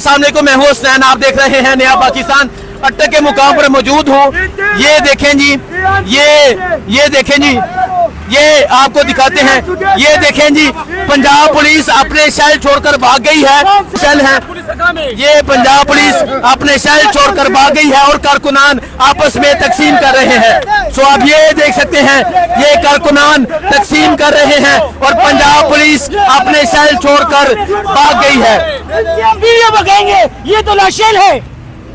सामने को मैं हूँ हुसैन, आप देख रहे हैं नया पाकिस्तान। अटक के मुकाम पर मौजूद हूँ। ये देखें जी, ये देखें जी, ये आपको दिखाते हैं। ये देखें जी, पंजाब पुलिस अपने शहर छोड़कर भाग गई है। शहर है ये, पंजाब पुलिस अपने शहर छोड़कर भाग गई है और कारकुनान आपस में तकसीम कर रहे हैं। सो आप ये देख सकते हैं, ये कारकुनान तकसीम कर रहे हैं और पंजाब पुलिस अपने शहर छोड़कर भाग गई है। वीडियो बगाएंगे, ये तो लाशेल है।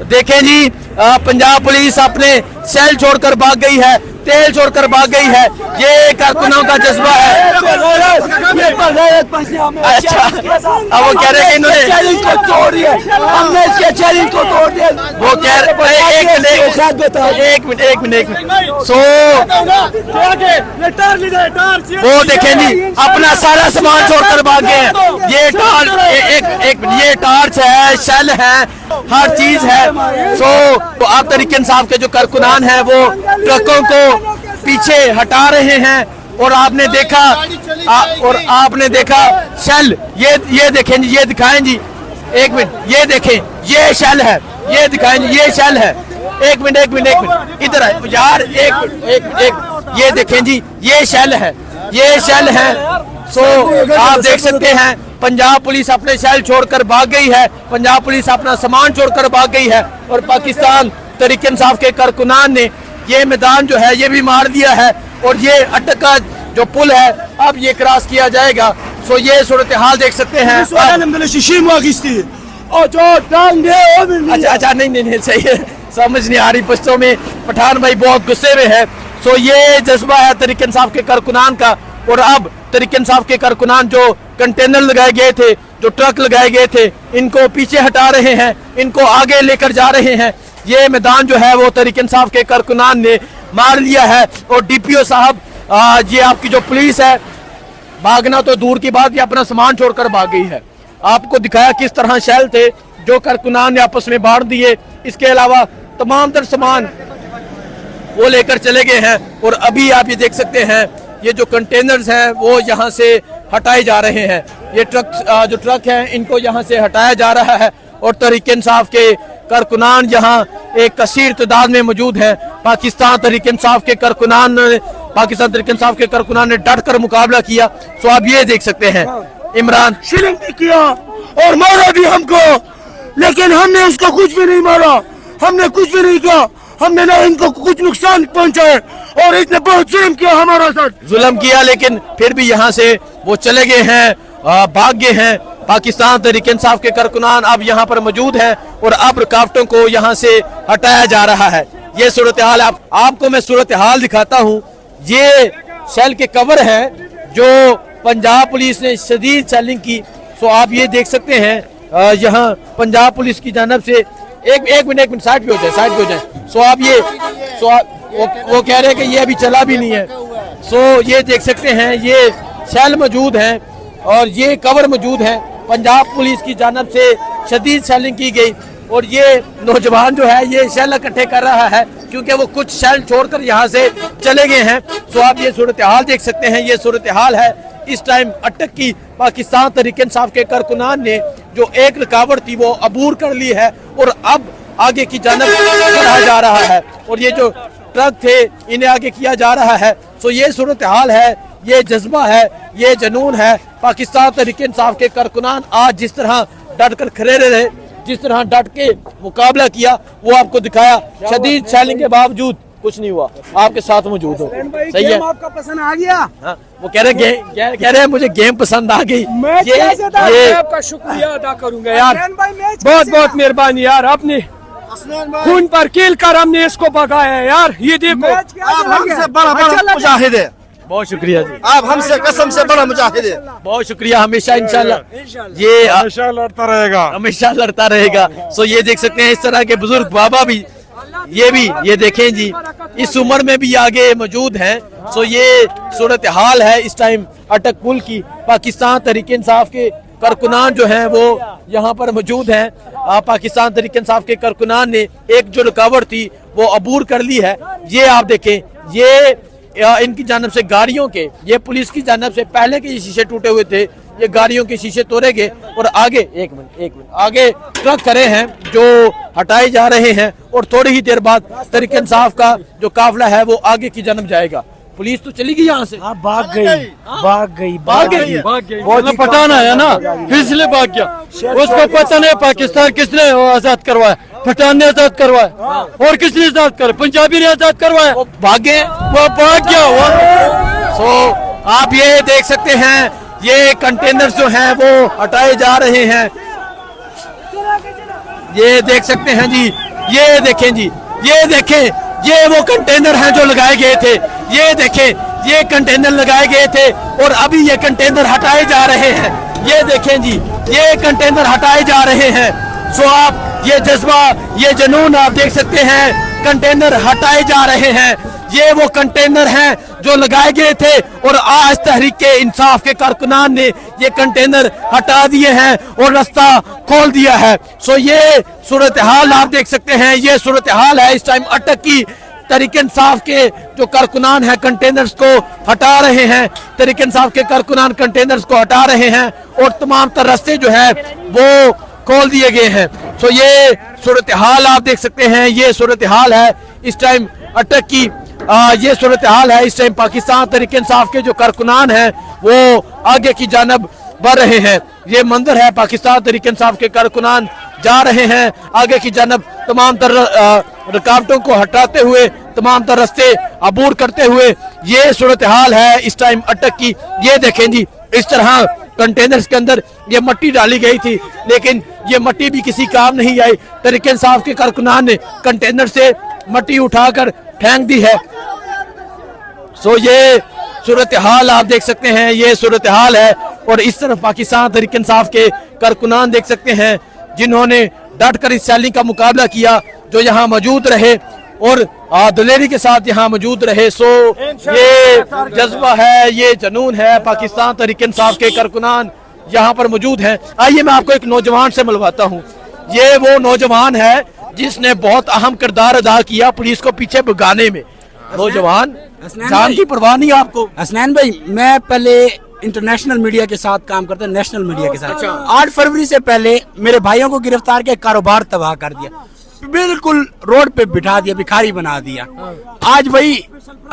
देखें जी, पंजाब पुलिस अपने शहर छोड़कर भाग गई है, तेल छोड़कर भाग गई है। ये कारकुनों का जज्बा है। अच्छा, अब वो कह रहे हैं कि इन्होंने चैलेंज को तोड़ दिया, हमने इसके चैलेंज को तोड़ दिया। वो कह रहे एक मिनट सो वो देखें जी, अपना सारा सामान छोड़कर भाग गए हैं। ये टार्च है, शेल है, हर चीज है। सो तो आप तरीके इंसाफ के जो कारकुनान हैं वो ट्रकों को पीछे हटा रहे हैं और आपने देखा शेल। ये देखें जी, ये दिखाएं जी, एक मिनट, ये देखें, ये शेल है, ये दिखाएं जी, ये शेल है। एक मिनट इधर है यार, एक ये देखें जी, ये शेल है, ये शेल है। सो आप देख सकते हैं, पंजाब पुलिस अपने शहर छोड़कर भाग गई है, पंजाब पुलिस अपना सामान छोड़कर भाग गई है और पाकिस्तान तहरीक इंसाफ के कारकुनान ने ये मैदान जो है ये भी मार दिया है और ये अटक का जो पुल है अब ये क्रॉस किया जाएगा। सो ये सूरत हाल देख सकते हैं। अच्छा नहीं सही है, समझ नहीं आ रही पश्तों में। पठान भाई बहुत गुस्से में है। सो ये जज्बा है तहरीक इंसाफ के कारकुनान का और अब तहरीक इंसाफ के कारकुनान जो कंटेनर लगाए गए थे, जो ट्रक लगाए गए थे, इनको पीछे हटा रहे हैं, इनको आगे लेकर जा रहे हैं। ये मैदान जो है वो तहरीक इंसाफ के कारकुनान ने मार लिया है और डीपीओ साहब, ये आपकी जो पुलिस है, भागना तो दूर की बात, ये अपना सामान छोड़कर भाग गई है। आपको दिखाया किस तरह शैल थे जो कारकुनान ने आपस में बांट दिए। इसके अलावा तमाम तर सामान वो लेकर चले गए हैं और अभी आप ये देख सकते हैं, ये जो कंटेनर्स हैं वो यहाँ से हटाए जा रहे हैं। ये जो ट्रक हैं इनको यहाँ से हटाया जा रहा है और तहरीक इंसाफ के कारकुनान यहाँ एक कसीर तादाद में मौजूद है। पाकिस्तान तहरीक इंसाफ के कारकुनान ने डट कर मुकाबला किया। सो आप ये देख सकते हैं, इमरान शिलिंग भी किया और मारा भी हमको, लेकिन हमने उसको कुछ भी नहीं मारा, हमने कुछ भी नहीं किया, हमने ना इनको कुछ नुकसान पहुंचाया और इसने बहुत जुल्म किया हमारा साथ, जुल्म किया। लेकिन फिर भी यहाँ से वो चले गए हैं, भाग गए हैं। पाकिस्तान तहरीक इंसाफ के कारकुनान अब यहाँ पर मौजूद है और अब रुकावटों को यहाँ से हटाया जा रहा है। ये सूरत हाल आपको मैं सूरत हाल दिखाता हूँ। ये शेल के कवर है जो पंजाब पुलिस ने शदीद शेलिंग की। सो आप ये देख सकते हैं, यहाँ पंजाब पुलिस की जानब से एक मिनट साइड पे हो जाए। सो आप ये वो कह रहे हैं कि ये अभी चला भी नहीं है। सो ये देख सकते हैं, ये शेल मौजूद है और ये कवर मौजूद है। पंजाब पुलिस की जानब से शदीद शेलिंग की गई और ये नौजवान जो है ये शेल इकट्ठे कर रहा है क्योंकि वो कुछ शेल छोड़कर यहाँ से चले गए हैं। सो आप ये सूरत हाल देख सकते हैं, ये सूरत हाल है इस टाइम अटक की। पाकिस्तान तहरीक इंसाफ के कारकुनान ने जो एक रुकावट थी वो अबूर कर ली है और अब आगे की जानब बढ़ाया जा रहा है और ये जो ट्रक थे इन्हें आगे किया जा रहा है। सो ये सूरत हाल है, ये जज्बा है, ये जुनून है। पाकिस्तान तहरीक इंसाफ के कारकुनान आज जिस तरह डट कर खड़े रहे, जिस तरह डट के मुकाबला किया, वो आपको दिखाया। शदीद शेलिंग के बावजूद कुछ नहीं हुआ, आपके साथ मौजूद हो। सही है, आपका पसंद आ गया? हाँ, वो कह रहे हैं मुझे गेम पसंद आ गई। ये आपका शुक्रिया अदा करूंगा यार, बहुत मेहरबानी यार, आपने खून पर कील कर हमने इसको भगाया है यार। ये देखो, आप हमसे बड़ा मुजाहिद है। बहुत शुक्रिया जी, आप हमसे कसम से बड़ा मुजाहिद है। बहुत शुक्रिया। हमेशा इंशाल्लाह ये हमेशा लड़ता रहेगा, हमेशा लड़ता रहेगा। सो ये देख सकते हैं, इस तरह के बुजुर्ग बाबा भी ये देखें जी, इस उम्र में भी आगे मौजूद हैं। सो ये सूरत हाल है इस टाइम अटक पुल की। पाकिस्तान तहरीक इंसाफ के कारकुनान जो हैं वो यहाँ पर मौजूद हैं। पाकिस्तान तहरीक इंसाफ के कारकुनान ने एक जो रुकावट थी वो अबूर कर ली है। ये आप देखें, ये इनकी जानब से गाड़ियों के, ये पुलिस की जानब से पहले के शीशे टूटे हुए थे, ये गाड़ियों के शीशे तोड़ेंगे और आगे एक मिनट आगे ट्रक खड़े हैं जो हटाए जा रहे हैं और थोड़ी ही देर बाद तहरीक इंसाफ का जो काफिला है वो आगे की जानब जाएगा। पुलिस तो चली गई यहाँ से, भाग गई। वो पठान आया ना, इसलिए भाग गया। उसको पता नहीं पाकिस्तान किसने आजाद करवाया, पठान ने आजाद करवाया और किसने आजाद करवाया, पंजाबी ने आजाद करवाया। वो भागे, वो भाग गया। सो आप ये देख सकते हैं, ये कंटेनर्स जो हैं वो हटाए जा रहे हैं। ये देख सकते हैं जी, ये देखें जी, ये देखें, ये वो कंटेनर हैं जो लगाए गए थे। ये देखें, ये कंटेनर लगाए गए थे और अभी ये कंटेनर हटाए जा रहे हैं। ये देखें जी, ये कंटेनर हटाए जा रहे हैं। सो आप ये जज्बा, ये जुनून आप देख सकते हैं, कंटेनर हटाए जा रहे हैं। ये वो कंटेनर हैं जो लगाए गए थे और आज तहरीक इंसाफ के कारकुनान ने ये कंटेनर हटा दिए हैं और रास्ता खोल दिया है। सो ये सूरत हाल आप देख सकते हैं, ये सूरत हाल है इस टाइम अटक की। तहरीक इंसाफ के जो कारकुनान हैं कंटेनर्स को हटा रहे हैं, तहरीक इंसाफ के कारकुनान कंटेनर्स को हटा रहे हैं और तमाम तर रास्ते जो है वो खोल दिए गए हैं। सो ये सूरत हाल आप देख सकते हैं, ये सूरत हाल है इस टाइम अटक की। ये सूरत हाल है इस टाइम पाकिस्तान तहरीक इंसाफ के जो कारकुनान हैं वो आगे की जानब बढ़ रहे हैं। ये मंजर है, पाकिस्तान तहरीक इंसाफ के कारकुनान जा रहे हैं आगे की जानब, तमाम तर रुकावटों को हटाते हुए, तमाम तर रास्ते अबूर करते हुए। ये सूरत हाल है इस टाइम अटक की। ये देखें जी, इस तरह कंटेनर्स के अंदर ये मट्टी डाली गई थी लेकिन ये मट्टी भी किसी काम नहीं आई। तहरीक इंसाफ के कारकुनान ने कंटेनर से मट्टी उठाकर फेंक दी है। सो ये सूरत हाल आप देख सकते हैं, ये सूरत हाल है। और इस तरफ पाकिस्तान तहरीक इंसाफ के कारकुनान देख सकते हैं जिन्होंने डट कर इस सैलिंग का मुकाबला किया, जो यहाँ मौजूद रहे और दिलेरी के साथ यहाँ मौजूद रहे। सो ये जज्बा है, ये जुनून है, पाकिस्तान तहरीक इंसाफ के कारकुनान यहाँ पर मौजूद हैं। आइए मैं आपको एक नौजवान से मिलवाता हूँ। ये वो नौजवान है जिसने बहुत अहम किरदार अदा किया पुलिस को पीछे भगाने में। नौजवान, जान की परवाह नहीं आपको? हसनैन भाई, मैं पहले इंटरनेशनल मीडिया के साथ काम करता, नेशनल मीडिया के साथ। 8 फरवरी से पहले मेरे भाइयों को गिरफ्तार किया, कारोबार तबाह कर दिया, बिल्कुल रोड पे बिठा दिया, भिखारी बना दिया। आज वही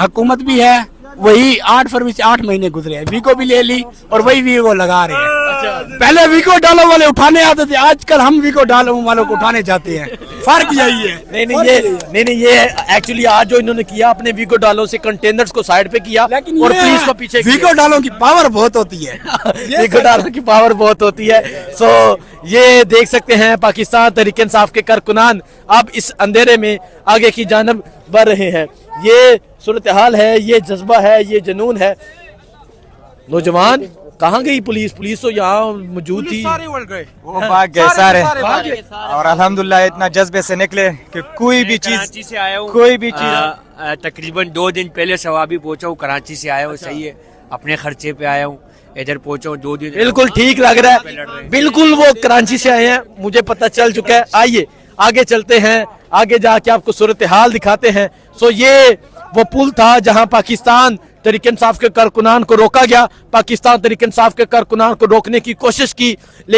हुकूमत भी है, वही 8 फरवरी से 8 महीने गुजरे हैं, वीको भी ले ली और वही वीको लगा रहे हैं। पहले वीको डालो वाले उठाने आते थे, आजकल हम वीको डालो वालों को उठाने जाते हैं। फर्क यही है। नहीं ये एक्चुअली आज जो इन्होंने किया, अपने वीको डालो से कंटेनर्स को साइड पे किया लेकिन और पुलिस को पीछे किया। वीको डालों की पावर बहुत होती है। वीको डालो की पावर बहुत होती है। सो ये देख सकते हैं पाकिस्तान तहरीक इंसाफ के कारकुनान अब इस अंधेरे में आगे की जानब बढ़ रहे हैं। ये सूरत हाल है, ये जज्बा है, ये जुनून है। नौजवान, कहाँ गई पुलिस? पुलिस तो यहाँ मौजूद थी, वो भाग गए सारे। और अल्हम्दुलिल्लाह इतना जज्बे से निकले कि कोई भी चीज से आया हूँ, कोई भी चीज तकरीबन 2 दिन पहले सवाबी पहुंचा हूँ, कराची से आया हूँ। सही है, अपने खर्चे पे आया हूँ, इधर पहुंचा हूँ 2 दिन। बिल्कुल ठीक लग रहा है, बिल्कुल वो कराची से आए हैं, मुझे पता चल चुका है। आइए आगे चलते हैं, आगे जाके आपको सूरत हाल दिखाते हैं। सो ये वो पुल था जहां पाकिस्तान तहरीक इंसाफ के कारकुनान को रोका गया, पाकिस्तान तहरीक इंसाफ के कारकुनान को रोकने की कोशिश की।